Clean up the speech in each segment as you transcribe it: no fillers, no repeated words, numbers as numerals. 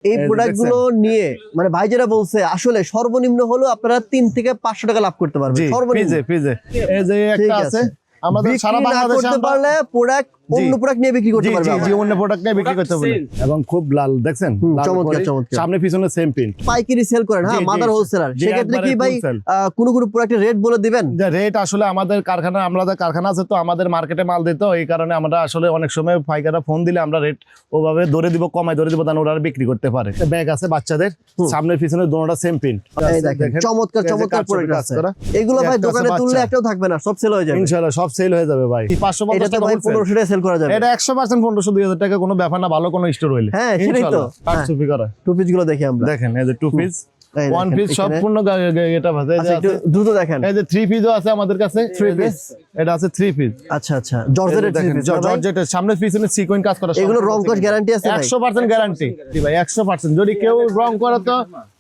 এই প্রোডাক্ট গুলো নিয়ে মানে ভাই যেটা বলছে আসলে সর্বনিম্ন হলো আপনারা 3 থেকে 500 টাকা লাভ করতে পারবেন সর্বনিম্ন। এই যে একটা আছে আমাদের সারা বাংলাদেশে করতে পারলে প্রোডাক্ট অন্য প্রোডাক্ট নিয়ে বিক্রি করতে পারবে। জি অন্য প্রোডাক্ট নিয়ে বিক্রি করতে পারবে এবং খুব লাল দেখছেন চমৎকার চমৎকার সামনে পিছনে সেম প্রিন্ট। পাইকারি সেল করেন হ্যাঁ মাদার হোলসেলার, সেক্ষেত্রে কি ভাই কোন প্রোডাক্টের রেট বলে দিবেন? রেট আসলে আমাদের কারখানা আমাদের কারখানা আছে তো আমাদের মার্কেটে মাল দিতে এই কারণে আমরা আসলে অনেক সময় পাইকাররা ফোন দিলে আমরা রেট ওভাবে ধরে দিব কমাই ধরে দিব তাহলে ওরা বিক্রি করতে পারে। ব্যাগ আছে বাচ্চাদের সামনে পিছনে দুটোটা সেম প্রিন্ট। এই দেখেন চমৎকার চমৎকার প্রোডাক্ট আছে এগুলো ভাই দোকানে তুললে একটাও থাকবে না, সব সেল হয়ে যাবে ইনশাআল্লাহ, সব সেল হয়ে যাবে ভাই। 550 টাকা 1500 টাকা সেল করা যাবে এটা 100% 1500-2000 টাকা কোনো ব্যাপার না, ভালো কোনো স্টোর হইলে। হ্যাঁ সেটাই তো কাটছবি করা টু পিস গুলো দেখি আমরা। দেখেন এই যে টু পিস ওয়ান পিস সম্পূর্ণ এটা ভাবে এই যে দ্রুত দেখেন এই যে থ্রি পিসও আছে আমাদের কাছে। থ্রি পিস এটা আছে থ্রি পিস। আচ্ছা আচ্ছা জর্জেটের থ্রি পিস, জর্জেটের সামনে পিছনে সিকোয়েন্স কাজ করা। এগুলো রং কস গ্যারান্টি আছে ভাই? 100% গ্যারান্টি ভাই 100%। যদি কেউ রং করে তো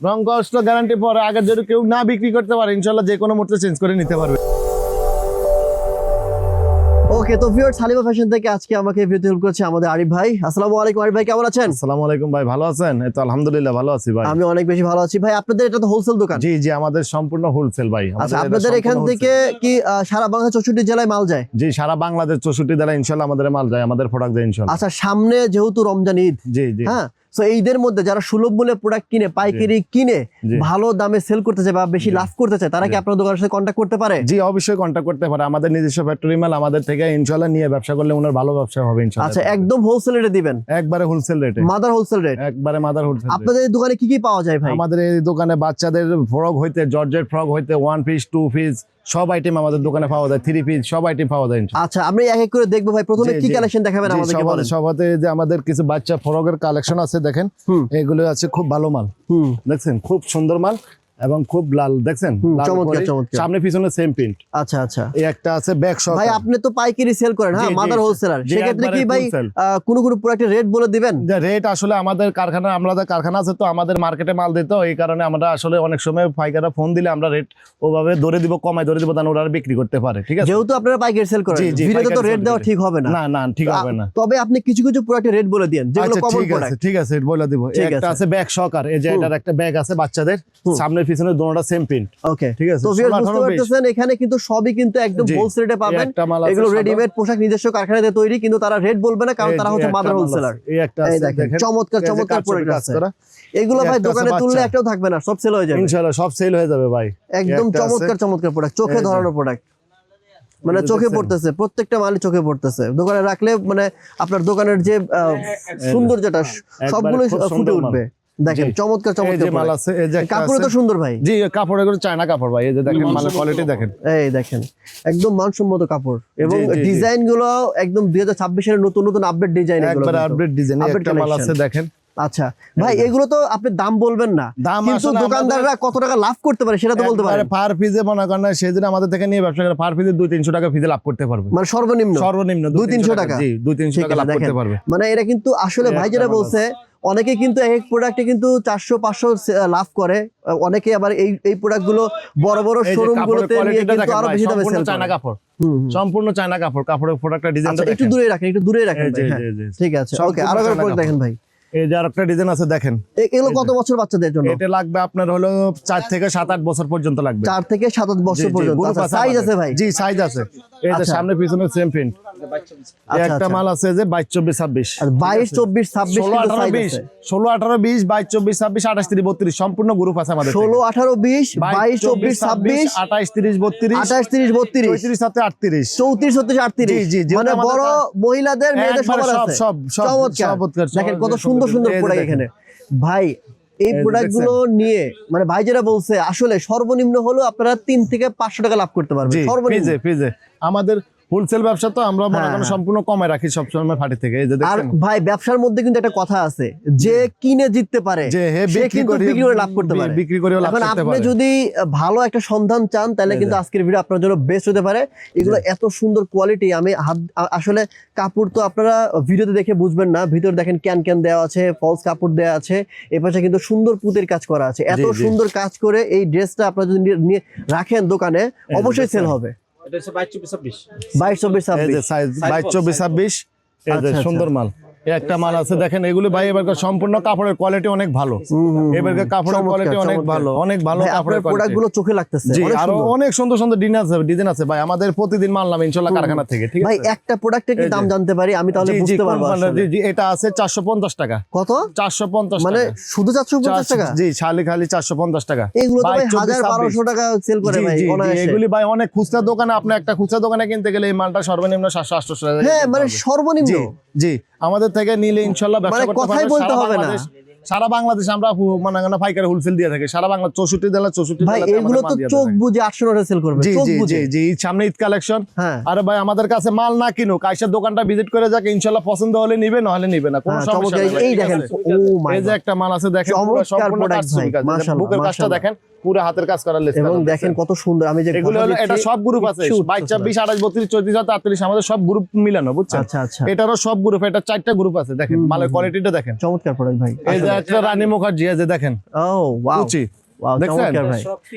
রং কস তো গ্যারান্টি পরে, আগে যদি কেউ না বিক্রি করতে পারে ইনশাআল্লাহ যে কোনো মুহূর্তে চেঞ্জ করে নিতে পারবে। ওকে তো ভিউয়ার্স হালিমা ফ্যাশন থেকে আজকে আমাকে ভিডিও হেল্প করছে আমাদের আরিফ ভাই। আসসালামু আলাইকুম আরিফ ভাই, কেমন আছেন? আসসালামু আলাইকুম ভাই, ভালো আছেন? এই তো আলহামদুলিল্লাহ ভালো আছি ভাই। আমি অনেক বেশি ভালো আছি ভাই। আপনাদের এটা তো হোলসেল দোকান? জি জি আমাদের সম্পূর্ণ হোলসেল ভাই। আচ্ছা আপনাদের এখান থেকে কি সারা বাংলাদেশ 64 জেলায় মাল যায়? জি সারা বাংলাদেশ 64 জেলায় ইনশাআল্লাহ আমাদের মাল যায়, আমাদের প্রোডাক্ট যায় ইনশাআল্লাহ। আচ্ছা সামনে যেহেতু রমজান ঈদ, জি জি হ্যাঁ সো এইদের মধ্যে যারা সুলভ মূল্যে প্রোডাক্ট কিনে পাইকারি কিনে ভালো দামে সেল করতে চায় বা বেশি লাভ করতে চায় তারা কি আপনার দোকানের সাথে কন্টাক্ট করতে পারে? জি অবশ্যই কন্টাক্ট করতে পারে। আমাদের নিজস্ব ফ্যাক্টরি মাল আমাদের থেকে ইনশাআল্লাহ নিয়ে ব্যবসা করলে ওনার ভালো ব্যবসা হবে ইনশাআল্লাহ। আচ্ছা একদম হোলসেল রেটে দিবেন? একবারে হোলসেল রেটে, মাদার হোলসেল রেট, একবারে মাদার হোলসেল। আপনাদের এই দোকানে কি কি পাওয়া যায় ভাই? আমাদের এই দোকানে বাচ্চাদের ফ্রক হইতে জর্জেট ফ্রক হইতে ওয়ান পিস টু পিস সব আইটেম আমাদের দোকানে পাওয়া যায়, থ্রি পিস সব আইটেম পাওয়া যায়। আচ্ছা আমরা এক এক করে দেখবো ভাই। প্রথমে কি কালেকশন দেখাবেন আমাদেরকে বলেন? সবাতে যে আমাদের কিছু বাচ্চা ফ্রকের কালেকশন আছে দেখেন, এগুলো আছে খুব ভালো মাল। দেখছেন খুব সুন্দর মাল এবং খুব লাল দেখছেন চমৎকার চমৎকার সামনে পিছনে সেম প্রিন্ট। আচ্ছা আচ্ছা এই একটা আছে ব্যাগ সহ। ভাই আপনি তো পাইকারি সেল করেন হ্যাঁ মাদার হোলসেলার, সেক্ষেত্রে কি ভাই কোন প্রোডাক্টের রেট বলে দিবেন? রেট আসলে আমাদের কারখানা আমাদের কারখানা আছে তো আমাদের মার্কেটে মাল দিতে এই কারণে আমরা আসলে অনেক সময় পাইকাররা ফোন দিলে আমরা রেট ওভাবে ধরে দিব কমাই ধরে দিব তাহলে ওরা বিক্রি করতে পারে। ঠিক আছে যেহেতু আপনারা পাইকারি সেল করেন ভিডিওতে তো রেট দেওয়া ঠিক হবে না। না না ঠিক হবে না, তবে আপনি কিছু কিছু প্রোডাক্টের রেট বলে দেন যেগুলো কমন প্রোডাক্ট। ঠিক আছে বলে দিব। একটা আছে ব্যাগ সহকার, এই যে এটার একটা ব্যাগ আছে বাচ্চাদের সামনে পিছনে দুটোটা সেম প্রিন্ট। ওকে ঠিক আছে তো ভিউয়ার্স বুঝতে পারতেছেন এখানে কিন্তু সবই কিন্তু একদম হোলসেল রেটে পাবেন। এগুলো রেডিমেড পোশাক নিজস্ব কারখানাতে তৈরি, কিন্তু তারা রেট বলবে না কারণ তারা হচ্ছে মাদার হোলসেলার। এই একটা আছে দেখেন চমৎকার চমৎকার প্রোডাক্ট আছে। এগুলো ভাই দোকানে তুললে একটাও থাকবে না, সব সেল হয়ে যাবে ইনশাআল্লাহ, সব সেল হয়ে যাবে ভাই। একদম চমৎকার চমৎকার প্রোডাক্ট, চোখে ধরানো প্রোডাক্ট, মানে চোখে পড়তেছে, প্রত্যেকটা মালই চোখে পড়তেছে। দোকানে রাখলে মানে আপনার দোকানের যে সৌন্দর্যটা সবগুলো ফুটে উঠবে। দেখেন চমৎকার চমৎকার মাল আছে। এই যে কাপড় তো সুন্দর ভাই। জি কাপড় এগুলো চায়না কাপড় ভাই। এই যে দেখেন মালের কোয়ালিটি দেখেন, এই দেখেন একদম মানসম্মত কাপড় এবং ডিজাইন গুলো একদম 2026 এর নতুন নতুন আপডেট ডিজাইন, এগুলো একবার আপডেট ডিজাইন একটা মাল আছে দেখেন। আচ্ছা ভাই এগুলো তো আপনি দাম বলবেন না, কিন্তু দোকানদাররা কত টাকা লাভ করতে পারে সেটা তো বলতে পারে। পার পিসে মনে করেন না সেদিন আমাদের থেকে নিয়ে ব্যবসা করে পার পিসে 200-300 টাকা পিসে লাভ করতে পারবে, মানে সর্বনিম্ন 200-300 টাকা। জি 200-300 টাকা লাভ করতে পারবে। মানে এটা কিন্তু আসলে ভাই যেটা বলছে অনেকে কিন্তু এক প্রোডাক্টে কিন্তু 400-500 লাভ করে, অনেকে আবার এই প্রোডাক্ট গুলো বড় বড় শোরুম গুলোতে নিয়ে কিন্তু আরো বেশি দামে সেল করে। চায়না কাপড় সম্পূর্ণ চায়না কাপড়, কাপড়ের প্রোডাক্টটা ডিজাইনটা একটু দূরে রাখেন, একটু দূরে রাখেন ভাই। ঠিক আছে ওকে আরো একটা প্রোডাক্ট দেখেন ভাই। এই যে আরেকটা ডিজাইন আছে দেখেন। এগুলো কত বছর বাচ্চাদের জন্য? এটা লাগবে আপনার হলো 4 থেকে 7-8 বছর পর্যন্ত লাগবে। 4 থেকে 7-8 বছর পর্যন্ত। আচ্ছা সাইজ আছে ভাই? জি সাইজ আছে। এই যে সামনে পিছনে সেম প্রিন্ট। একটা মাল আছে যে 22-24-26 আর 22-24-26 কিন্তু সাইজ আছে। 16-18-20 22-24-26 28-30-32 সম্পূর্ণ গ্রুপ আছে আমাদের। 16-18-20 22-24-26 28-30-32 28-30-32 34-37-38 34-37-38 মানে বড় মহিলাদের মেয়েদের সবার আছে। সব চমৎকার দেখেন কত সুন্দর সুন্দর প্রোডাক্ট এখানে ভাই। এই প্রোডাক্ট গুলো নিয়ে মানে ভাই যেটা বলছে আসলে সর্বনিম্ন হলো আপনারা 3 থেকে 500 টাকা লাভ করতে পারবেন সর্বনিম্ন। আমাদের হোলসেল ব্যবসা তো আমরা মনে করেন সম্পূর্ণ কমায় রাখি সব সময় ফাটি থেকে। এই যে দেখেন আর ভাই ব্যবসার মধ্যে কিন্তু একটা কথা আছে যে কিনে জিততে পারে সে কিন্তু বিক্রি করে লাভ করতে পারে। বিক্রি করে লাভ করতে পারে। আপনি যদি ভালো একটা সন্ধান চান তাহলে কিন্তু আজকের ভিডিও আপনার জন্য বেস্ট হতে পারে। এগুলো এত সুন্দর কোয়ালিটি, আমি আসলে কাপড় তো আপনারা ভিডিওতে দেখে বুঝবেন না, ভিতরে দেখেন ক্যান দেওয়া আছে, ফলস কাপড় দেওয়া আছে, এপাশে কিন্তু সুন্দর পুঁতির কাজ করা আছে। এত সুন্দর কাজ করে এই ড্রেসটা আপনারা যদি নিয়ে রাখেন দোকানে অবশ্যই সেল হবে। এটা হচ্ছে 22-24-26 এই যে সাইজ 22-24-26 এই যে সুন্দর মাল। এই একটা মাল আছে দেখেন, এগুলো ভাই এবারকার সম্পূর্ণ কাপড়ের কোয়ালিটি অনেক ভালো। এবারকার কাপড়ের কোয়ালিটি অনেক ভালো, অনেক ভালো ভাই, আপনার কাপড়ের প্রোডাক্ট কোয়ালিটি। গুলো চোখে লাগতেছে জি, অনেক আরো সুন্দর। অনেক সুন্দর সুন্দর ডিজাইন আছে ভাই, আমাদের প্রতিদিন মাল নামে ইনশাআল্লাহ কারখানা থেকে, ঠিক ভাই আছে? একটা প্রোডাক্টের কি এই যে। দাম জানতে পারি আমি, তাহলে জি জি বুঝতে পারবো কোম্পানি, আসলে। জি এটা আছে 450 টাকা। কত? 450 মানে টাকা। শুধু 450 টাকা? জি খালি 450 টাকা। এগুলো তো ভাই, ভাই 24, 1000-1200 টাকা সেল করে জি ভাই জি জি, অনায়াসে। এগুলি ভাই অনেক খুচরা দোকানে, আপনি একটা খুচরা দোকানে কিনতে গেলে এই মালটা সর্বনিম্ন 700-800 টাকা। হ্যাঁ মানে সর্বনিম্ন। জি জি, আমাদের থেকে নিলে ইনশাআল্লাহ ব্যবসা মানে করতে কথাই পারবেন। বলতে হবে না। সারা বাংলাদেশ আমরা মানে পাইকারি হোলসেল দিয়ে থাকি, সারা বাংলা 64 জেলা 64 ভাই জেলাতে এগুলো আমাদের তো মাল দিয়ে চোখ থাকে। বুঝে 800 টাকা সেল করবে, জি চোখ জি জি বুঝে। জি, সামনে ঈদ কালেকশন। হ্যাঁ আরে ভাই আমাদের কাছে মাল না কিনুক, আইসার দোকানটা ভিজিট করে যাক, ইনশাআল্লাহ পছন্দ হলে নিবে, না হলে নিবে না, কোনো হ্যাঁ, সমস্যা চমৎকার। নেই ভাই, এই ঠিক দেখেন, আছে? ও মাই এই যে গড, একটা মাল আছে দেখেন, পুরো চমৎকার সম্পূর্ণ product কাজ, ভাই, মাশাআল্লাহ, বুকের কাজটা মাশাআল্লাহ। দেখেন, পুরো হাতের কাজ করা লেস এবং দেখেন কত সুন্দর। আমি যে এগুলো হলো, এটা সব গ্রুপ আছে, 22, 24, 28, 32, 34, 38, আমাদের সব গ্রুপ মিলানো, বুঝছেন? আচ্ছা আচ্ছা, এটারও সব গ্রুপ, এটা 4টা গ্রুপ আছে, দেখেন মালের কোয়ালিটিটা দেখেন। চমৎকার প্রোডাক্ট ভাই। এই যে একটা রানী মুখার্জি, এই যে দেখেন ও ওয়াও উচি, ওয়াও, দেখছেন? চমৎকার ভাই।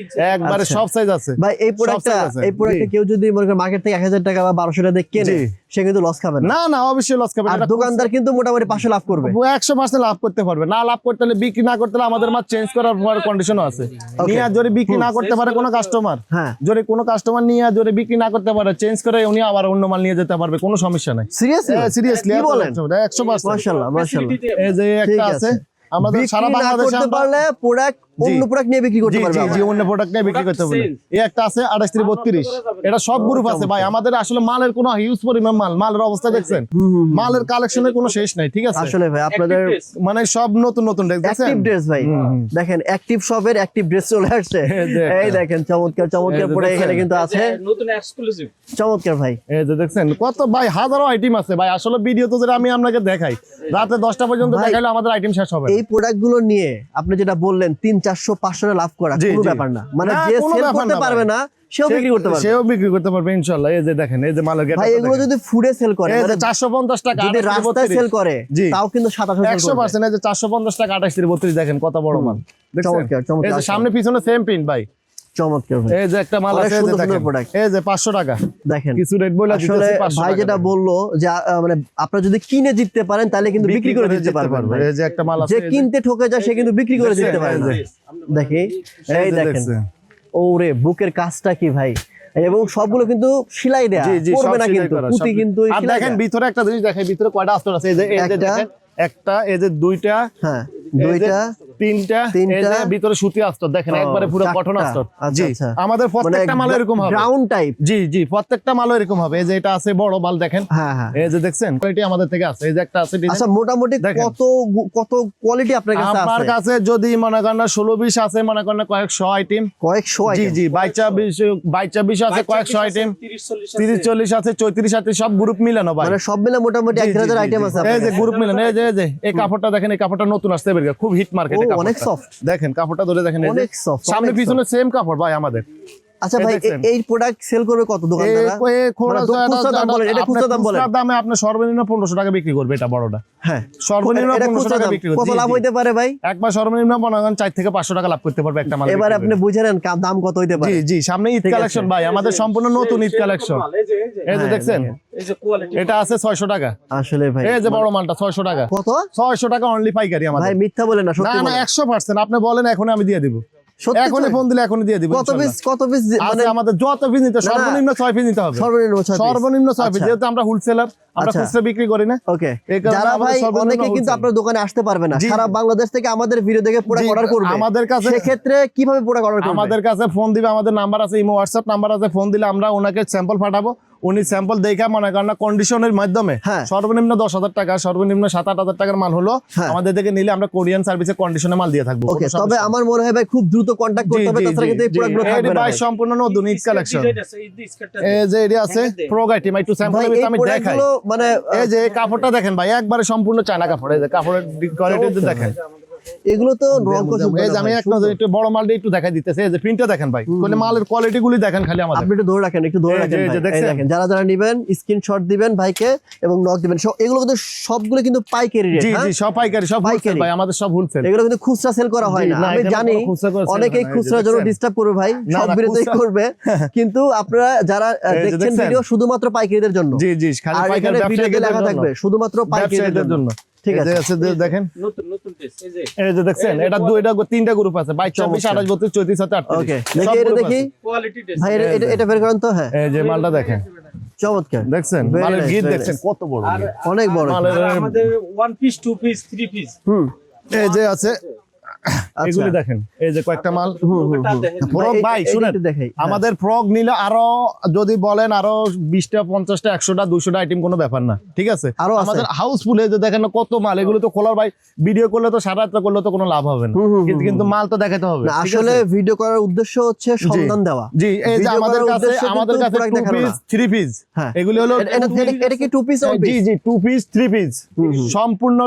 একবারে আচ্ছা। সব সাইজ আছে ভাই এই প্রোডাক্টটা, size আছে। এই প্রোডাক্টটা জি। কেউ যদি মনে করেন মার্কেট থেকে 1000 টাকা বা 1200 টাকা দিয়ে কেনে, জি। সে কিন্তু লস খাবে না। না না, অবশ্যই লস খাবে, আর এটা দোকানদার কিন্তু মোটামুটি 500 লাভ করবে। 100% লাভ করতে পারবে। না লাভ করতে হলে, বিক্রি না করতে হলে আমাদের মাল চেঞ্জ করার কন্ডিশনও আছে। নিয়ে আর যদি বিক্রি না করতে পারে কোনো কাস্টমার, হ্যাঁ যদি কোনো কাস্টমার নিয়ে আর যদি বিক্রি না করতে পারে, চেঞ্জ করে উনি আবার অন্য মাল নিয়ে যেতে পারবে, কোনো সমস্যা নাই। সিরিয়াসলি সিরিয়াসলি কি বলেন? 100%। মাশাআল্লাহ মাশাআল্লাহ। এই যে ঠিক একটা আছে। আছে, আমাদের সারা বিক্রি না বাংলাদেশে করতে আমরা- পারলে প্রোডাক্ট অন্য প্রোডাক্ট নিয়ে বিক্রি করতে জি পারবে জি আবার। জি, অন্য প্রোডাক্ট নিয়ে বিক্রি করতে হবে। এই একটা আছে 28-32, এটা সব গ্রুপ আছে ভাই। আমাদের আসলে মালের কোনো হিউজ পরিমাণ মালের অবস্থা দেখছেন, মালের কালেকশনের কোনো শেষ নাই, ঠিক আছে? আসলে ভাই আপনাদের মানে সব নতুন নতুন দেখছেন। অ্যাক্টিভ ড্রেস ভাই, দেখেন অ্যাক্টিভ শপের অ্যাক্টিভ ড্রেস চলে আসছে। এই যে একটা। এই দেখেন চমৎকার চমৎকার এই যে পরে এখানে দেখছেন? কিন্তু আছে, নতুন এক্সক্লুসিভ। চমৎকার ভাই। এই যে দেখছেন কত ভাই, হাজারো আইটেম আছে ভাই। আসলে ভিডিও তো যেটা আমি আপনাকে দেখাই, রাতে 10টা পর্যন্ত ভাই, দেখাইলে আমাদের আইটেম শেষ হবে না। এই প্রোডাক্ট গুলো নিয়ে আপনি যেটা বললেন 300-400 লাভ করা জি, কোনো জি। ব্যাপার না, মানে না, যে কোনো সেল ব্যাপার করতে না পারবে ভাই। না সেও বিক্রি করতে পারবে। সেও বিক্রি করতে পারবে ইনশাআল্লাহ। এই যে দেখেন, এই যে মালের ভাই এগুলো যদি ফুডে সেল করে, এই যে মানে 450 টাকা, যদি 28, রাস্তায় 32, সেল করে জি। তাও কিন্তু 2700 সেল করবে। 100%। এই যে 450 টাকা, 28-32, দেখেন কত বড় মাল, দেখছেন? চমৎকার, চমৎকার। এই যে সামনে পিছনে সেম প্রিন্ট ভাই। চমৎকার ভাই, এই যে একটা মাল অনেক আছে, এই যে সুন্দর সুন্দর দেখেন, product। এই যে 500 টাকা, দেখেন কিছু রেট বলে আসলে দিতেছি 500 ভাই টাকা যেটা করে। বললো যে মানে আপনারা যদি কিনে জিততে পারেন তাহলে কিন্তু বিক্রি করে দিতে পারবেন ভাই। এই যে একটা মাল আছে, যে এই যে- কিনতে ঠকে যায় সে কিন্তু বিক্রি করে দেখছেন? দিতে পারে না। এই যে। দেখি এই এই যে দেখেন, দেখছেন। ওরে বুকের কাজটা কি ভাই, এবং সবগুলো কিন্তু সেলাই দেয়া, জি জি, পড়বে সব না সেলাই কিন্তু করা, পুঁতি সব- কিন্তু আর সেলাই দেখেন দেয়া। ভিতরে একটা জিনিস দেখেন, ভিতরে কয়টা আস্তর আছে, এই যে একটা। দেখেন, একটা, এই যে দুইটা, হ্যাঁ এই যে দুইটা, তিনটা, তিনটা, এই যে ভিতরে সুতি আস্তর দেখেন, ও, একবারে পুরো চারটা। কটন আস্তর। আচ্ছা, জি, আচ্ছা। আমাদের প্রত্যেকটা মাল এরকম হবে। Ground type. জি জি, প্রত্যেকটা মাল এরকম হবে। এই যে এটা আছে বড় মাল, দেখেন, হ্যাঁ হ্যাঁ। এই যে দেখছেন কোয়ালিটি আমাদের থেকে আছে। এই যে একটা আছে design। আচ্ছা মোটামুটি দেখেন। কত কোয়ালিটি আপনার কাছে আপনার আছে? কাছে যদি মনে করেন 16-20 আছে, মনে করেন কয়েকশো আইটেম। কয়েকশো জি item? জি, 22-20 আছে, কয়েকশো আইটেম। 30-40 আছে, 34 আছে, সব গ্রুপ মিলানো ভাই। মানে সব মিলে মোটামুটি জি, 1000 জি, আইটেম জি, আছে এই আপনার যে কাছে। গ্রুপ মিলানো, এই যে এই কাপড়টা দেখেন, এই কাপড়টা নতুন আসতে বের খুব হিট মার্কেটে, ও, অনেক soft। দেখেন কাপড়টা ধরে দেখেন, এই যে অনেক soft, সামনে অনেক পিছনে সেম কাপড় ভাই আমাদের। আচ্ছা এই ভাই দেখছেন। এই প্রোডাক্ট সেল করবে কত দোকানদাররা? খুচরা দাম বলেন, এটা খুচরা দাম বলেন। খুচরা দামে আপনি সর্বনিম্ন 1500 টাকা বিক্রি করবে, এটা বড়টা হ্যাঁ সর্বনিম্ন এটা 1500 খুচরা টাকা দাম। বিক্রি করবে। কত লাভ হইতে পারে ভাই? একবার সর্বনিম্ন মনে করেন 4 থেকে 500 টাকা লাভ করতে পারবে একটা মাল। এবার আপনি বুঝে নেন দাম কত হইতে পারে। জি জি, সামনে ঈদ ঠিক আছে। কালেকশন ভাই, আমাদের সম্পূর্ণ নতুন ঈদ কালেকশন। এই যে হ্যাঁ, দেখছেন, এই যে কোয়ালিটি। এটা আছে 600 টাকা। আসলে ভাই এই যে বড় মালটা 600 টাকা। কত? 600 টাকা অনলি পাইকারি আমাদের। ভাই মিথ্যা বলেন না, না সত্যি না, বলেন। 100%। আপনি বলেন, এখন আমি দিয়ে দিব। সত্যি এখনই তো? ফোন দিলে এখনই দিয়ে দিব। কত পিস মানে মানে আমাদের যত পিস নিতে, সর্বনিম্ন 6 পিস নিতে হবে। সর্বনিম্ন 6 পিস? সর্বনিম্ন 6 পিস, আচ্ছা। যেহেতু আমরা হোলসেলার, আমরা আচ্ছা। খুচরা বিক্রি করি না। ওকে, এই কারণে যারা আমাদের ভাই সর্বনিম্ন অনেকে কিন্তু wholesale। আপনার দোকানে আসতে পারবে না, জি। সারা বাংলাদেশ থেকে আমাদের ভিডিও দেখে প্রোডাক্ট জি, অর্ডার করবে, আমাদের কাছে- সেক্ষেত্রে কিভাবে প্রোডাক্ট অর্ডার করবে? আমাদের কাছে ফোন দিবে, আমাদের নাম্বার আছে, ইমো হোয়াটসঅ্যাপ নাম্বার আছে, ফোন দিলে আমরা ওনাকে স্যাম্পল পাঠাবো। উনি স্যাম্পল দেখে মনে করেন কন্ডিশনের মাধ্যমে হ্যাঁ। সর্বনিম্ন 10,000 টাকা, সর্বনিম্ন 7-8 টাকার মাল হলো হ্যাঁ। আমাদের থেকে নিলে আমরা কোরিয়ান সার্ভিসে কন্ডিশনে মাল দিয়ে থাকবো। ওকে, কোনো তবে সমস্যা নেই। আমার মনে হয় ভাই খুব দ্রুত কন্টাক্ট করতে হবে, তাছাড়া কিন্তু এই প্রোডাক্টগুলো থাকবে না ভাই ভাই। সম্পূর্ণ নতুন ঈদ কালেকশন। ডিজাইন আছে, এই যে স্কার্টটা। এই যে এরিয়া আছে প্রো আইটেম, একটু স্যাম্পল ভাই এই আমি দেখাই। প্রোডাক্টগুলো মানে এই যে এই কাপড়টা দেখেন ভাই, একবারে সম্পূর্ণ চায়না কাপড়। এই যে কাপড়ের কোয়ালিটি দেখেন, এগুলো তো রং কোশ এই যে আমি এক নজর একটু বড় মালটা একটু দেখাই দিতেছি, এই যে প্রিন্টটা দেখেন ভাই, কোন মালের কোয়ালিটি গুলি দেখেন খালি আমাদের। আপনি একটু ধরে রাখেন, একটু ধরে এই যে- রাখেন এই যে ভাই। এই দেখছেন? দেখেন যারা যারা নেবেন স্ক্রিনশট দিবেন ভাইকে এবং নক দিবেন। এগুলো কিন্তু সবগুলো কিন্তু পাইকারি রেট। জি জি সব পাইকারি, সব হোলসেল পাইকারি। ভাই, আমাদের সব হোলসেল। এগুলো কিন্তু খুচরা সেল করা হয় জি, না। না, আমি এখানে জানি কোনো খুচরা করে sell অনেকেই হয় না, এই যে খুচরার জন্য দেখছেন? ডিস্টার্ব করবে ভাই, না, সব না, বিরতেই খুচরা- করবে, কিন্তু আপনারা যারা এই যে দেখছেন দেখছেন? ভিডিও শুধুমাত্র পাইকারিদের জন্য। জি জি খালি আর পাইকারি এখানে ভিডিওতে লেখা ব্যবসায়ীদের থাকবে জন্য, শুধুমাত্র পাইকারিদের ব্যবসায়ীদের জন্য। জন্য। ঠিক এই যে আছে। আছে, দেখেন নতুন নতুন টেস্ট এই যে এই যে দেখছেন, এটা দুইটা তিনটা গ্রুপ আছে, 22 24 28 32 34 38। ওকে, দেখি এটা দেখি কোয়ালিটি টেস্ট ভাই, এটা বের করেন তো। হ্যাঁ, এই যে মালটা দেখেন, চমৎকার, দেখছেন Very মালের nice, গিট very দেখছেন nice। কত বড় আর গিট। অনেক বড়। মালের- আর আমাদের 1 পিস 2 পিস 3 পিস হুম, এই যে আছে আচ্ছা। এগুলি দেখেন, এই যে কয়েকটা মাল। ওটা দেখেন ফ্রক ভাই শুনেন, দেখাই আমাদের ফ্রক নিলে আরো যদি বলেন আরো 20টা 50টা 100টা 200টা আইটেম কোনো ব্যাপার না, ঠিক আছে? আরো আছে। আমাদের হাউসফুল, এই যে দেখেন না কত মাল, এগুলো তো খোলার ভাই ভিডিও করলে তো সারা রাত করলে তো কোনো লাভ হবে না, কিন্তু মাল তো দেখাতে হবে, না, ঠিক আসলে আছে? ভিডিও করার উদ্দেশ্য হচ্ছে সন্ধান দেওয়া। জি এই যে ভিডিও আমাদের করার কাছে উদ্দেশ্য আমাদের কিন্তু কাছে product 2 দেখানো পিস না। 3 পিস, হ্যাঁ। এগুলি হলো এটা কি টু পিস অন জি পিস? জি 2 পিস 3 পিস সম্পূর্ণ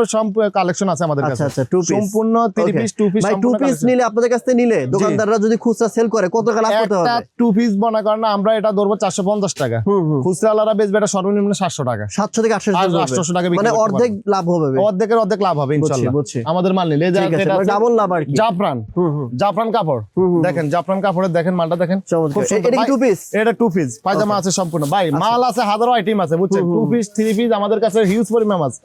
কালেকশন আছে আমাদের কাছে। আচ্ছা আচ্ছা, টু পিস সম্পূর্ণ 3 পিস 2 পিস ভাই। টু পিস নিলে আপনাদের কাছ থেকে নিলে দোকানদাররা যদি খুচরা সেল করে কত টাকা লাভ করতে একটা হবে? 2 পিস বনা কারণ আমরা এটা ধরবো 450 টাকা, খুচরাওয়ালারা বেচবে এটা সর্বনিম্ন 700 টাকা, 700 থেকে 800 800 টাকা বিক্রি মানে করতে অর্ধেক লাভ হবে। অর্ধেকের অর্ধেক লাভ হবে ইনশাআল্লাহ বুঝছি। আমাদের মাল নিলে। এই যে ঠিক আছে, এটা মানে আছে ডাবল লাভ আর কি। জাফরান, জাফরান কাপড় দেখেন, জাফরান কাপড়ের দেখেন মালটা দেখেন, চমৎকার। খুব সুন্দর। এটা কি ভাই, টু পিস? এটা 2 পিস পায়জামা আছে সম্পূর্ণ ভাই, মাল আছে হাজারো আইটেম আছে বুঝছেন। 2 পিস 3 পিস আমাদের কাছে হিউজ পরিমাণ আছে,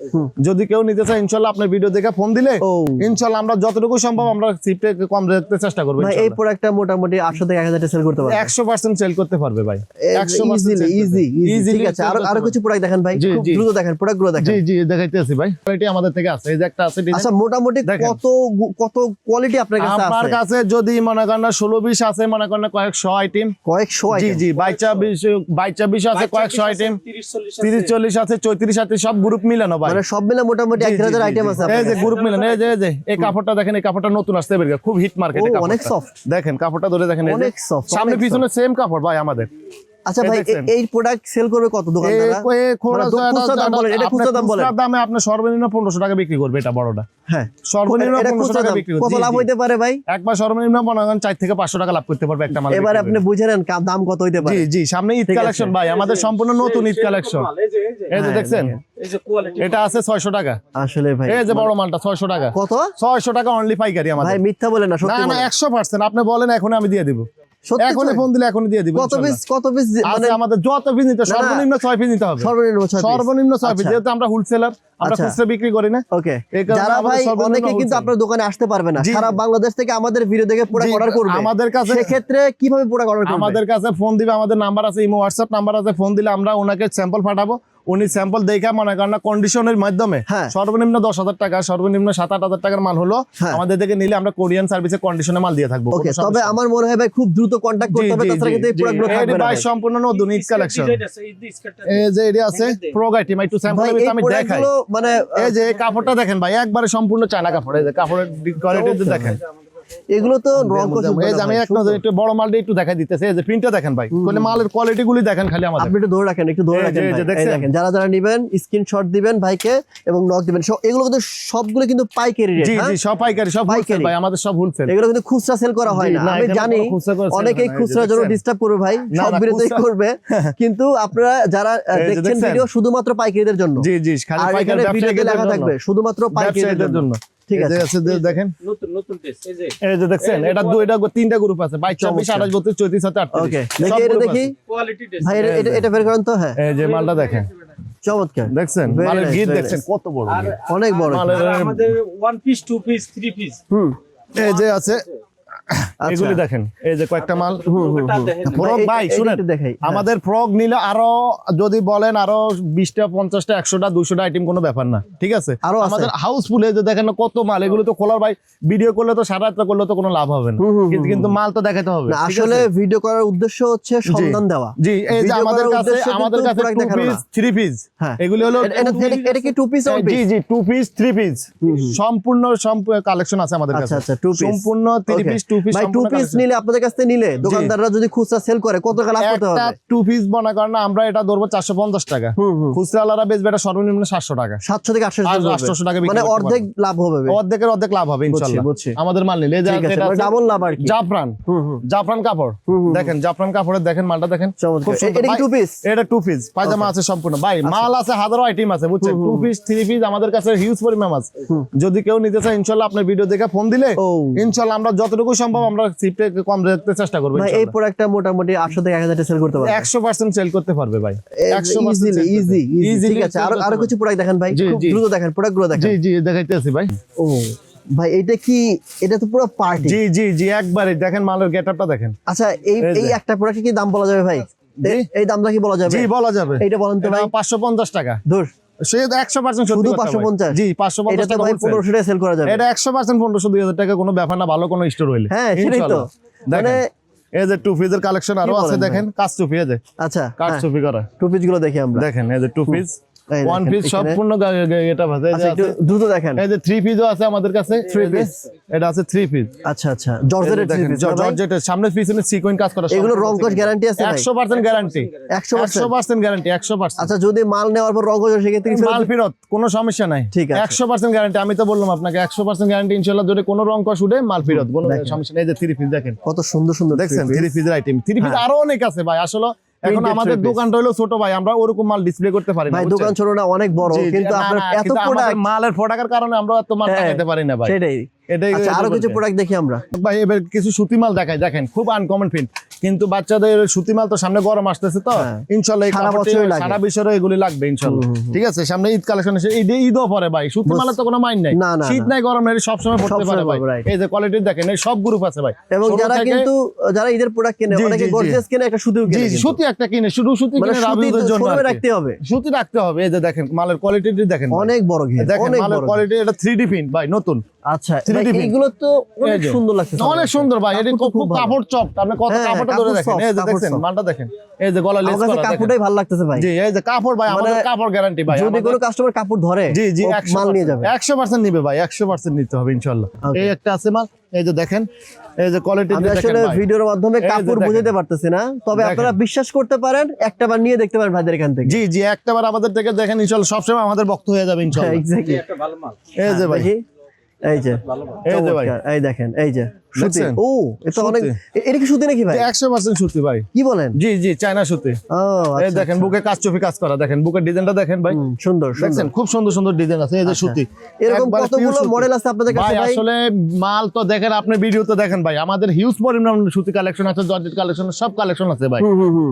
যদি কেউ নিতে চায় ইনশাআল্লাহ আপনার ভিডিও দেখে ফোন দিলে ও। ইনশাআল্লাহ আমরা যতটুকু সম্ভব আমরা সিফটে কম রাখতে চেষ্টা করব ভাই এই ইনশাআল্লাহ। প্রোডাক্টটা মোটামুটি 800 থেকে 1000 সেল করতে পারবে 100% সেল করতে পারবে ভাই, 100% ইজি। ঠিক আছে, আরো কিছু প্রোডাক্ট দেখেন ভাই, জি, খুব জি। দ্রুত দেখেন প্রোডাক্টগুলো দেখেন। জি জি দেখাইতেছি ভাই, কোয়ালিটি আমাদের থেকে আছে। এই যে একটা আছে ডিজাইন, আচ্ছা, মোটামুটি দেখেন। কত কোয়ালিটি আপনার কাছে আপনার আছে? কাছে যদি মনে করেন 16-20 আছে, মনে করেন কয়েকশো আইটেম। কয়েকশো জি আইটেম। জি 22-20 আছে, কয়েকশো আইটেম, 30-40 আছে, 34 আছে, সব গ্রুপ মিলানো ভাই। মানে সব মিলে মোটামুটি জি, জি, 1000 জি, আইটেম জি। আছে এই আপনার যে কাছে। গ্রুপ মিলানো, এই যে এই কাপড়টা দেখেন, এই কাপড়টা নতুন আসছে বের, খুব হিট মার্কেটে ও, কাপড়টা অনেক soft। দেখেন কাপড়টা ধরে দেখেন, এই যে অনেক soft, সামনে অনেক পিছনে সেম কাপড় ভাই আমাদের। আচ্ছা এই ভাই, দেখছেন? এই প্রোডাক্ট সেল করবে কত দোকানদাররা? মানে খুচরা দাম বলেন, এটা খুচরা দাম বলেন। খুচরা দামে আপনি সর্বনিম্ন 1500 টাকা বিক্রি করবে, এটা বড়টা হ্যাঁ, সর্বনিম্ন এটা 1500 খুচরা টাকা দাম। বিক্রি করবে। কত লাভ হইতে পারে ভাই? একবার সর্বনিম্ন মনে করেন 4 থেকে 500 টাকা লাভ করতে পারবে একটা মাল। এবারে আপনি বুঝে নেন দাম কত হইতে জি পারে। জি সামনে ঈদ ঠিক আছে। কালেকশন ভাই, আমাদের সম্পূর্ণ নতুন ঈদ কালেকশন। এই যে এই যে হ্যাঁ, দেখছেন, এই যে কোয়ালিটি এটা আছে 600 টাকা। আসলে ভাই এই যে বড় মালটা 600 টাকা, কত? 600 টাকা অনলি পাইকারি ভাই আমাদের। মিথ্যা বলেন না, না সত্যি না বলেন। 100% আপনি বলেন এখন আমি দিয়ে দিব, সত্যি এখনই তো? ফোন দিলে এখনই দিয়ে দিব। কত পিস মানে আমাদের যত পিস নিতে সর্বনিম্ন 6 পিস নিতে হবে, সর্বনিম্ন 6 পিস? সর্বনিম্ন 6 পিস, আচ্ছা। যেহেতু আমরা হোলসেলার, আমরা আচ্ছা। খুচরা বিক্রি করি না। ওকে, এই কারণে যারা আমাদের ভাই সর্বনিম্ন অনেকে কিন্তু wholesale। আপনার দোকানে আসতে পারবে না, জি। সারা বাংলাদেশ থেকে আমাদের ভিডিও দেখে পুরো জি, অর্ডার করবে, আমাদের কাছে সেক্ষেত্রে কিভাবে পুরো অর্ডার করবে? আমাদের কাছে ফোন দিবে, আমাদের নাম্বার আছে, ইমো হোয়াটসঅ্যাপ নাম্বার আছে, ফোন দিলে আমরা ওনাকে স্যাম্পল পাঠাবো, উনি স্যাম্পল দেখে মনে করেন কন্ডিশনের মাধ্যমে হ্যাঁ। সর্বনিম্ন 10,000 টাকা, সর্বনিম্ন 7-8 টাকার মাল হলো হ্যাঁ। আমাদের থেকে নিলে আমরা কোরিয়ান সার্ভিসে কন্ডিশনে মাল দিয়ে থাকবো। ওকে, কোনো সমস্যা তবে নেই। আমার মনে হয় ভাই খুব দ্রুত কন্টাক্ট করতে হবে, তাছাড়া কিন্তু এই প্রোডাক্টগুলো এই থাকবে না ভাই ভাই। সম্পূর্ণ নতুন ঈদ কালেকশন। এই স্কার্টটা এই যে এটি আছে প্রোগ আইটেম, একটু স্যাম্পল ভাই এই আমি দেখাই। প্রোডাক্টগুলো মানে এই যে এই কাপড়টা দেখেন ভাই, একবারে সম্পূর্ণ চায়না কাপড়, এই যে কাপড়ের কোয়ালিটি দেখেন। এগুলো তো রং কোশ। এই যে আমি এক নজর একটু বড় মালটা একটু দেখাই দিতেছি, এই যে প্রিন্টটা দেখেন ভাই, কোন মালের কোয়ালিটি গুলি দেখেন খালি আমাদের। আপনি একটু ধরে রাখেন, একটু ধরে এই যে- রাখেন এই যে ভাই। এই দেখছেন? দেখেন যারা যারা নেবেন স্ক্রিনশট দিবেন ভাইকে এবং নক দিবেন। এগুলো কিন্তু সবগুলো কিন্তু পাইকারি রেট। জি জি সব পাইকারি, সব হোলসেল পাইকারি। ভাই, আমাদের সব হোলসেল। এগুলো কিন্তু খুচরা সেল করা হয় জি, না। না, আমি এখানে জানি কোনো খুচরা করে sell অনেকেই হয় না, এই যে খুচরার জন্য দেখছেন? ডিস্টার্ব করবে ভাই, না, সব না, বিরতেই খুচরা- করবে, কিন্তু আপনারা যারা এই যে দেখছেন দেখছেন? ভিডিও শুধুমাত্র পাইকারিদের জন্য। জি জি খালি আর পাইকারি এখানে ভিডিওতে লেখা ব্যবসায়ীদের থাকবে জন্য, শুধুমাত্র পাইকারিদের ব্যবসায়ীদের জন্য। জন্য। ঠিক এই আছে, যে আছে, দেখেন নতুন নতুন টেস্ট এই যে এই যে দেখছেন, এই যে এটা তিনটা গ্রুপ আছে, 22-24 28 32 34 38। ওকে, দেখি এটা দেখি কোয়ালিটি টেস্ট ভাই, এটা বের করেন তো। হ্যাঁ, এই যে মালটা দেখেন, চমৎকার, দেখছেন Very মালের nice, গিট very দেখছেন nice। কত বড় আর গিট। অনেক বড়। মালের আর আমাদের 1 পিস 2 পিস 3 পিস এই যে আছে আচ্ছা। এগুলি দেখেন, এই যে কয়েকটা মাল। ওটা দেখেন ফ্রক ভাই শুনেন, দেখাই আমাদের ফ্রক নিলে আরো যদি বলেন আরো 20টা 50টা 100টা 200টা আইটেম কোনো ব্যাপার না, ঠিক আছে? আরো আছে। আমাদের হাউসফুল, এই যে দেখেন না কত মাল, এগুলো তো খোলার ভাই ভিডিও করলে তো সারা রাত করলে তো কোনো লাভ হবে না, কিন্তু মাল তো দেখাতে হবে, না, ঠিক আসলে আছে? ভিডিও করার উদ্দেশ্য হচ্ছে সন্ধান দেওয়া। জি এই যে ভিডিও আমাদের করার কাছে উদ্দেশ্য কিন্তু product 2 দেখানো পিস না। 3 পিস, হ্যাঁ। এগুলি হলো এটা কি টু পিস জি জি 2 পিস 3 পিস সম্পূর্ণ কালেকশন আছে আমাদের কাছে। আচ্ছা, আচ্ছা, two piece। সম্পূর্ণ 3 Okay. পিস 2 পিস ভাই টু পিস নিলে আপনাদের কাছ থেকে নিলে দোকানদাররা যদি খুচরা সেল করে কত টাকা লাভ করতে একটা হবে? টু পিস মনে করেন না, আমরা এটা ধরবো 450 টাকা, খুচরাওয়ালারা বেচবে এটা সর্বনিম্ন 700 টাকা, 700 থেকে 800 টাকা বিক্রি মানে করতে অর্ধেক লাভ হবে। অর্ধেকের অর্ধেক লাভ হবে ইনশাআল্লাহ বুঝছি। আমাদের মাল নিলে। এই যে ঠিক আছে, এটা মানে আছে ডাবল লাভ আর কি। জাফরান কাপড়, দেখেন জাফরান কাপড়ের দেখেন মালটা দেখেন খুব সুন্দর। এটা কি টু পিস? এটা টু পিস পায়জামা আছে সম্পূর্ণ ভাই, মাল আছে হাজারো আইটেম আছে বুঝছেন, টু পিস থ্রি পিস আমাদের কাছে হিউজ পরিমাণ আছে। যদি কেউ নিতে চায় ইনশাআল্লাহ আপনার ভিডিও দেখে ফোন দিলে ইনশাআল্লাহ আমরা যতটুকু সম্ভব আমরা সিপে কম রাখতে চেষ্টা করব ভাই এই প্রোডাক্টটা মোটামুটি 800 থেকে 1000 টাকা সেল করতে পারবে 100% সেল করতে পারবে ভাই, 100% ইজি। ঠিক আছে, আরো কিছু প্রোডাক্ট দেখেন ভাই, খুব দ্রুত দেখেন প্রোডাক্টগুলো দেখেন। জি দেখাইতেছি ভাই। ও ভাই এটা কি, এটা তো পুরো পার্টি। জি একবারে দেখেন মালের গেটআপটা দেখেন। আচ্ছা এই একটা প্রোডাক্টে কি দাম বলা যাবে ভাই? এই দামটা কি বলা যাবে? জি বলা যাবে। এইটা বলেন তো ভাই। 550 টাকা। দূর সে 100% শুধু সত্যি কথা ভাই। 550? জি 550 এটা তো টাকা ভাই wholesale। 1500 টাকা সেল করা যাবে। এটা 100% 1500-2000 টাকা কোনো ব্যাপার না, ভালো কোনো স্টোর হইলে। হ্যাঁ সেটাই তো, মানে এই যে টু পিসের কালেকশন আরো আছে দেখেন, কাজ টুপি এই যে আচ্ছা কাজ টুপি করা টু পিস গুলো দেখি আমরা। দেখেন এই যে টু পিস এই ওয়ান দেখেন, পিস এখানে- সম্পূর্ণ এটা ভাজে আচ্ছা একটু দ্রুত দেখেন। এই যে থ্রি পিসও আছে আমাদের কাছে, Three piece? এটা আছে থ্রি পিস। আচ্ছা জর্জেটের থ্রি পিস। জর্জেটের সামনে পিছনে সিকোয়েন্স কাজ করা, এগুলো রং কস গ্যারান্টি আছে ভাই? 100% গ্যারান্টি, 100% গ্যারান্টি 100%। আচ্ছা যদি মাল নেওয়ার পর রং কস সেক্ষেত্রে কি মাল ফেরত কোনো সমস্যা নাই, ঠিক আছে। 100% গ্যারান্টি। আমি তো বললাম আপনাকে 100% গ্যারান্টি ইনশাআল্লাহ, যদি কোনো রং কস উঠে মাল ফেরত, কোনো সমস্যা নেই। এই যে থ্রি পিস দেখেন কত সুন্দর সুন্দর দেখছেন, থ্রি পিসের আইটেম, থ্রি পিস আরো অনেক আছে ভাই। আসলে এখন Printed আমাদের three piece। দোকানটা হলো ছোট ভাই, আমরা ওরকম মাল ডিসপ্লে করতে পারি না ভাই বুঝছেন? দোকান ছোট না, অনেক বড়, জি, কিন্তু না, আপনার না, এত কিন্তু আমাদের প্রোডাক্ট, মালের প্রোডাক্টের কারণে আমরা এত মাল দেখাতে পারি না ভাই, সেটাই। এটাই আচ্ছা আরো কিছু প্রোডাক্ট দেখি আমরা। ভাই এবার কিছু সুতি মাল দেখাই, দেখেন খুব আনকমন প্রিন্ট, কিন্তু বাচ্চাদের সুতি মাল তো সামনে গরম আসতেছে তো ইনশাআল্লাহ এই সারা কাপড়টি বছরই লাগে। সারা বছর এগুলি লাগবে ইনশাআল্লাহ। ঠিক আছে, সামনে ঈদ কালেকশন এসে ঈদও পরে ভাই, সুতি মালের তো কোনো মাইন নাই, না, না, শীত নাই গরম নাই সব সময় পড়তে পারে ভাই। right। এই যে কোয়ালিটি দেখেন, এই সব গ্রুপ আছে ভাই, এবং ছোট যারা থেকে- কিন্তু যারা ঈদের প্রোডাক্ট কিনে, জি, অনেকে জি, জি। গর্জিয়াস কিনে, একটা সুতিও জি কিনে জি, কিন্তু। সুতি একটা কিনে, শুধু সুতি মানে কিনে সুতি রাবিউদের জন্য শোরুমে আর কি। রাখতে হবে, সুতি রাখতে হবে। এই যে দেখেন মালের কোয়ালিটি দেখেন ভাই। অনেক বড় ঘের, দেখেন অনেক মালের বড়। কোয়ালিটি, এটা 3D প্রিন্ট ভাই, নতুন আচ্ছা 3D ভাই, print। এইগুলো তো অনেক এই যে, সুন্দর লাগছে, অনেক সুন্দর ভাই, এটা কাপড় তো খুব ভালো। কাপড় চপ, আপনি কত হ্যাঁ, কাপড়টা কাপড় ধরে দেখেন, soft, এই যে কাপড় দেখছেন soft। মালটা দেখেন, এই যে গলা লেস আমার কাছে করা দেখেন। কাপড়টাই ভালো লাগতেছে ভাই। জি এই যে কাপড় ভাই, আমাদের মানে কাপড় গ্যারান্টি ভাই, যদি আমাদের- কোনো কাস্টমার কাপড় ধরে জি জি ও 100% মাল নিয়ে যাবে। 100% নিবে ভাই, 100% নিতে হবে ইনশাআল্লাহ। Okay. এই একটা আছে মাল, এই যে দেখেন, এই যে কোয়ালিটি আমি দেখেন আসলে ভাই। ভিডিওর মাধ্যমে এই যে কাপড় দেখেন। বুঝাতে পারতেছি না, তবে দেখেন। আপনারা বিশ্বাস করতে পারেন, একটা বার নিয়ে দেখতে পারেন ভাইদের এখান থেকে। জি জি একটাবার আমাদের থেকে দেখেন ইনশাআল্লাহ, সবসময় আমাদের বক্ত হয়ে যাবে ইনশাআল্লাহ। এক্স্যাক্টলি। একটা ভালো মাল, এই যে ভাই, দেখি, এই যে ভালো মাল। এই যে ভাই, চমৎকার, এই দেখেন, এই যে সুতি। দেখছেন? ও এটা সুতি। অনেক, এটা কি সুতি নাকি ভাই? 100% সুতি ভাই। কি বলেন? জি জি চায়না সুতি। ও এই আচ্ছা, দেখেন বুকে কাজ চুপি কাজ করা, দেখেন বুকের ডিজাইনটা দেখেন ভাই, সুন্দর দেখছেন সুন্দর। খুব সুন্দর সুন্দর ডিজাইন আছে। এই যে সুতি, এরকম একবারে কতগুলো pure সুতি। মডেল আছে আপনাদের কাছে ভাই ভাই? আসলে মাল তো দেখেন, আপনি ভিডিও তো দেখেন ভাই, আমাদের হিউজ পরিমাণ সুতি কালেকশন আছে, জর্জেট কালেকশন, সব কালেকশন আছে ভাই।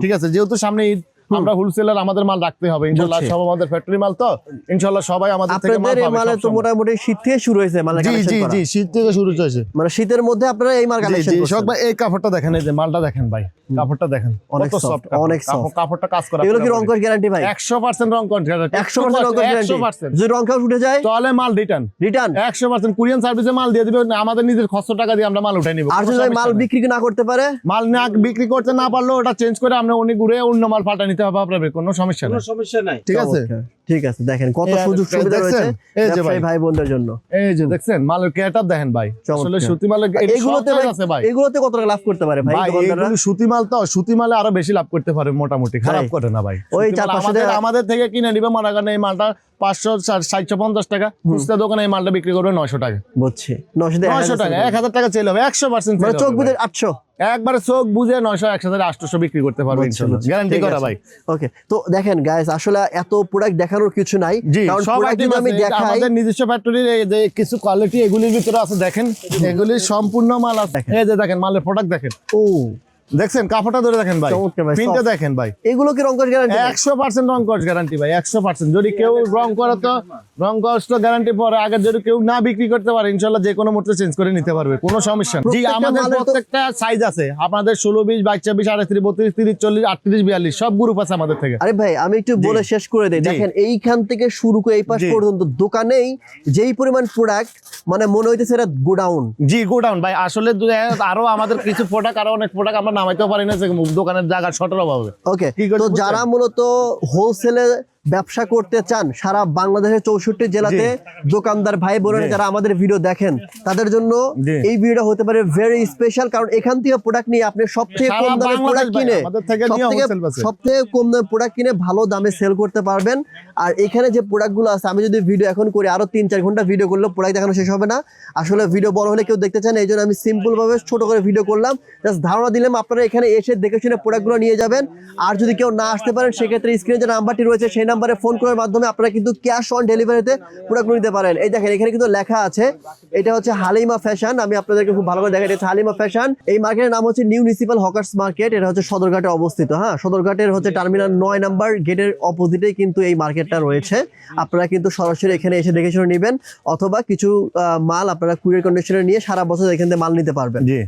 ঠিক আছে, যেহেতু সামনে ঈদ, আমরা হোলসেলার, আমাদের মাল রাখতে হবে ইনশাআল্লাহ, বুঝছি। সব আমাদের ফ্যাক্টরি মাল তো ইনশাআল্লাহ সবাই আমাদের থেকে মাল আপনাদের এই পাবে মালে তো সবসময়। মোটামুটি শীত থেকে শুরু হয়েছে মালের জি কালেকশন জি করা। জি শীত থেকে শুরু হয়েছে। মানে শীতের মধ্যে আপনারা এই মাল জি কালেকশন জি করছেন। সব ভাই, এই কাপড়টা দেখেন, এই যে মালটা দেখেন ভাই, কাপড়টা দেখেন অনেক কত soft, সফট, অনেক soft। কাপড়টা কাজ করা। এগুলো কি রং কস গ্যারান্টি ভাই? 100% রং কন্ট্রাক্ট, 100% রং কস গ্যারান্টি। 100%। যদি রং কস উঠে যায় তাহলে মাল রিটার্ন রিটার্ন। 100%। কুরিয়ান সার্ভিসে মাল দিয়ে দিবে, আমাদের নিজের খরচ টাকা দিয়ে আমরা মাল উঠাই নিব। আর যদি মাল বিক্রি না করতে পারে? মাল না বিক্রি করতে না পারলেও ওটা চেঞ্জ করে আমরা উনি ঘুরে অন্য মাল পাল্টা নিতে হবে আপনার, কোনো সমস্যা কোনো নেই। সমস্যা নাই। ঠিক আছে, চমৎকার। ঠিক আছে, দেখেন কত এই সুযোগ সুবিধা দেখছেন? রয়েছে এই যে ব্যবসায়ী ভাই। ভাই বোনদের জন্য। এই যে দেখছেন মালের কেয়ারটা দেখেন ভাই, আসলে চমৎকার। সুতি মালের এটা এগুলোতে সব ভাই, size আছে ভাই। এগুলোতে কত টাকা লাভ করতে পারে ভাই ভাই দোকানদাররা? এগুলো সুতি মাল তো, সুতি মালে আরো বেশি লাভ করতে পারে মোটামুটি, খারাপ ভাই, করে না ভাই। ওই সুতি মাল 400 আমাদের টাকা- আমাদের থেকে কিনে নিবে মনে করেন এই মালটা 500 750 টাকা, খুচরা দোকানে এই মালটা বিক্রি করবে 900 টাকা, বুঝছি 900 থেকে 900 টাকা, 1000 টাকা চেল হবে, 100% মানে চোখ বুঝে 800। একবারে চোখ বুঝে 900 1000 800 বিক্রি করতে পারবে ইনশাআল্লাহ, গ্যারান্টি করা ভাই। ওকে, তো দেখেন গাইস, আসলে এত প্রোডাক্ট দেখানোর কিছু নাই, জি কারণ সব প্রোডাক্ট আইটেম যদি আমি আছে, দেখাই, আমাদের নিজস্ব ফ্যাক্টরির এই যে কিছু কোয়ালিটি এগুলির ভিতরে আছে, দেখেন এগুলি সম্পূর্ণ মাল আছে। দেখেন। এই যে দেখেন মালের প্রোডাক্ট দেখেন, ও দেখছেন কাপড়টা ধরে দেখেন ভাই, চমৎকার ভাই, প্রিন্টটা soft। দেখেন ভাই, এগুলো কি রং কস গ্যারান্টি? 100% রং কস গ্যারান্টি ভাই, 100%। যদি কেউ রং করে তো রং কস তো গ্যারান্টি পরে, আগে যদি কেউ না বিক্রি করতে পারে ইনশাআল্লাহ যে কোনো মুহূর্তে চেঞ্জ করে নিতে পারবে, কোনো সমস্যা নেই। জি প্রত্যেকটা আমাদের মালের তো- প্রত্যেকটা সাইজ আছে, আপনাদের 16 20 22 24 38 32 30 40 38 42 সব গ্রুপ আছে আমাদের থেকে। আরে ভাই আমি একটু বলে শেষ করে দেই, জি। দেখেন এইখান থেকে শুরু করে এই পাশ জি। পর্যন্ত দোকানেই যেই পরিমাণ প্রোডাক্ট, মানে মনে হইতেছে এটা গোডাউন। জি গোডাউন ভাই, আসলে আরো আমাদের কিছু প্রোডাক্ট, আরো অনেক প্রোডাক্ট আমরা নামাইতেও পারি না, যে দোকানের জায়গা শর্টের অভাবে। ওকে, কি করতে তো বুঝছেন? যারা মূলত হোলসেলে ব্যবসা করতে চান সারা বাংলাদেশের 64 জেলাতে দোকানদার ভাই বোনেরা জি। যারা আমাদের ভিডিও দেখেন তাদের জন্য জি। এই ভিডিওটা হতে পারে ভেরি স্পেশাল, কারণ এখান থেকে প্রোডাক্ট নিয়ে আপনি সবথেকে সারা কম দামে বাংলাদেশ প্রোডাক্ট ভাই, কিনে আমাদের থেকে নিয়ে wholesale আছে। সবথেকে কম দামে প্রোডাক্ট কিনে ভালো দামে সেল করতে পারবেন। আর এখানে যে প্রোডাক্টগুলো আছে, আমি যদি ভিডিও এখন করি আরো 3-4 ঘন্টা ভিডিও করলে প্রোডাক্ট দেখানো শেষ হবে না। আসলে ভিডিও বড় হলে কেউ দেখতে চান, এই জন্য আমি সিম্পল ভাবে ছোট করে ভিডিও করলাম, জাস্ট ধারণা দিলাম। আপনারা এখানে এসে দেখে শুনে প্রোডাক্টগুলো নিয়ে যাবেন। আর যদি কেউ না আসতে পারেন সেক্ষেত্রে স্ক্রিনে যে নাম্বারটি রয়েছে সেই নাম্বারে ফোন করার মাধ্যমে আপনারা কিন্তু ক্যাশ অন ডেলিভারিতে প্রোডাক্টগুলো নিতে পারেন। এই দেখেন এখানে কিন্তু লেখা আছে, এটা হচ্ছে হালিমা ফ্যাশন। আমি আপনাদেরকে খুব ভালো করে দেখাই, এটা হচ্ছে হালিমা ফ্যাশন। এই মার্কেটের নাম হচ্ছে নিউ মিউনিসিপাল হকার্স মার্কেট। এটা হচ্ছে সদরঘাটে অবস্থিত। হ্যাঁ, সদরঘাটের হচ্ছে টার্মিনাল 9 নাম্বার গেটের অপোজিটেই কিন্তু এই মার্কেটটা রয়েছে। আপনারা কিন্তু সরাসরি এখানে এসে দেখে শুনে নেবেন, অথবা কিছু মাল আপনারা কুরিয়ার কন্ডিশনে নিয়ে সারা বছর এখান থেকে মাল নিতে পারবেন। জি।